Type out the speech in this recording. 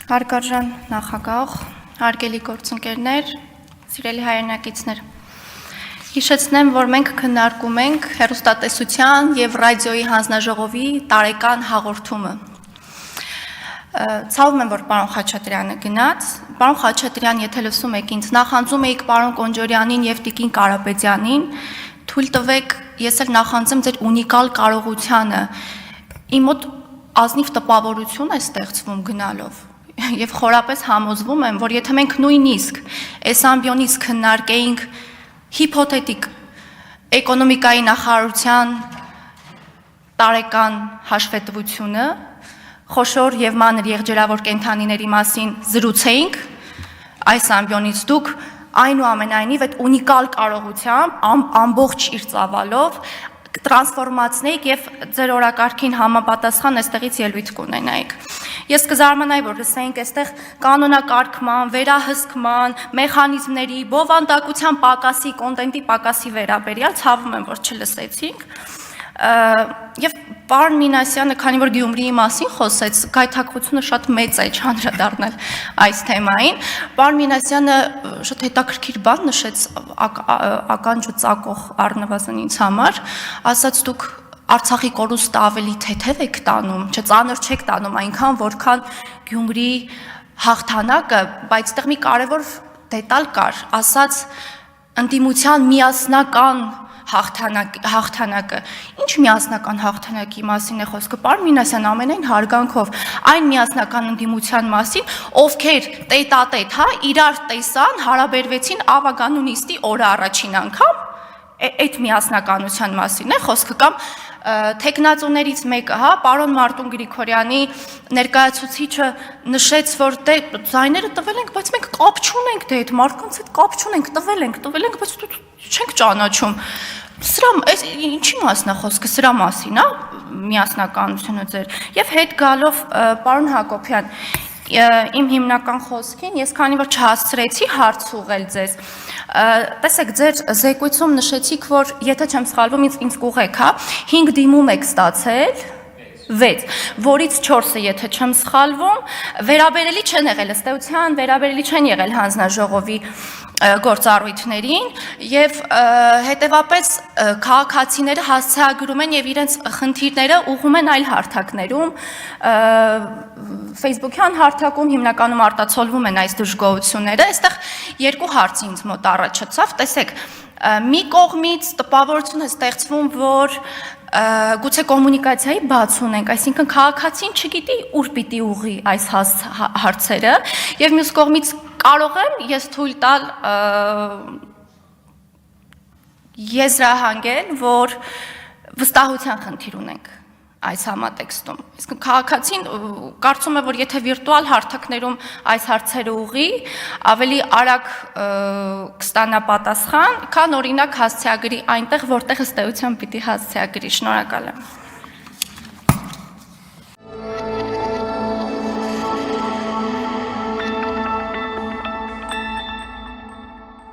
Հարգարժան նախագահ, հարգելի գործընկերներ, սիրելի հայրենակիցներ, հիշեցնեմ, որ մենք քննարկում ենք հեռուստատեսության և ռադիոյի հանձնաժողովի տարեկան հաղորդումը։ Ցավում եմ, որ պարոն Խաչատրյանը գնաց, պարոն Խաչատրյան, եթե լսում եք ինձ, նախանձում էիք պարոն Կոնջորյանին և տիկին Կարապետյանին, թույլ տվեք, ես էլ նախանձեմ ձեր ունիկալ կարողությանը, իմ մոտ ազնիվ տպավորություն է ստեղծվում գնալով և խորապես համոզվում եմ, որ եթե մենք նույնիսկ այս ամբիոնից քննարկեինք հիփոթետիկ էկոնոմիկայի նախարարության տարեկան հաշվետվությունը, խոշոր և մանր եղջերավոր կենդանիների մասին զրուցեինք, այս ամբիոնից դուք այնուամենայնիվ այդ ունիկալ կարողությամբ ամբողջ իր ծավալով տրանսֆորմացնեիք և ձեր օրակարգին համապատասխան այստեղից ելույթ կունենայիք։ Ես կզարմանայի, որ լսեինք այստեղ կանոնակարգման, վերահսկման, մեխանիզմների, բովանդակության պակասի, կոնտենտի պակասի վերաբերյալ, ցավում եմ, որ չլսեցինք։ Եվ պարոն Մինասյանը, քանի որ Գյումրիի մասին խոսեց, գայթակղությունը շատ մեծ է չանդրադառնալ այս թեմային։ Պարոն Մինասյանը շատ հետաքրքիր բան նշեց ականջը ծակող առնվազն ինձ համար, ասաց դուք Արցախի կորուստը ավելի թեթև եք տանում, ծանր չեք տանում այնքան, որքան Գյումրիի հաղթանակը, բայց այդտեղ մի կարևոր դետալ կար, ասաց ընդդիմության միասնական հաղթանակը։ Ինչ միասնական հաղթանակի մասին է խոսքը, պարոն Մինասյան, ամենայն հարգանքով, այն միասնական ընդդիմության մասին, ովքեր տետատետ, իրար տեսան, հարաբերվեցին ավագանունիստի օրը առաջին անգամ, այդ միասնականության մասին է խոսքը, կամ թեկնածուներից մեկը, պարոն Մարտուն Գրիգորյանի ներկայացուցիչը նշեց, որ ձայները տվել ենք, բայց մենք կապ չունենք այդ մարդկանց հետ կապ չունենք, տվել ենք, բայց չենք ճանաչում։ Ինչի մասն է խոսքը, սրա մասին, միասնականությունը ձեր։ Եվ հետ գալով, պարոն Հակոբյան, իմ հիմնական խոսքին, ես քանի որ չհասցրեցի հարց ուղղել ձեզ, տեսեք, ձեր զեկույցում նշեցիք, որ եթե չեմ սխալվում, ինձ կուղեք, 5 դիմում եք ստացել, 6, որից 4-ը, եթե չեմ սխալվում, վերաբերելի չեն եղել ըստ էության, վերաբերելի չեն եղել հանձնաժողովի գործառույթներին և հետևապես քաղաքացիները հասցեագրում են և իրենց խնդիրները ուղղում են այլ հարթակներում, Facebook-յան հարթակում հիմնականում արտացոլվում են այս դժգոհությունները, այստեղ երկու հարց ինձ մոտ առաջացավ, տեսեք, մի կողմից տպավորություն է ստեղծվում, որ գուցե կոմունիկացիայի բաց ունենք, այսինքն քաղաքացին չգիտի ուր պիտի ուղղի այս հարցերը և մյուս կողմից կարող եմ ես թույլ տալ եզրահանգել, որ վստահության խնդիր ունենք այս համատեքստում, իսկ քաղաքացին կարծում է, որ եթե վիրտուալ հարթակներում այս հարցերը ուղղի, ավելի արագ կստանա պատասխան, քան օրինակ հասցեագրի այնտեղ, որտեղ ըստ էության պիտի հասցեագրի, շնորհակալ եմ։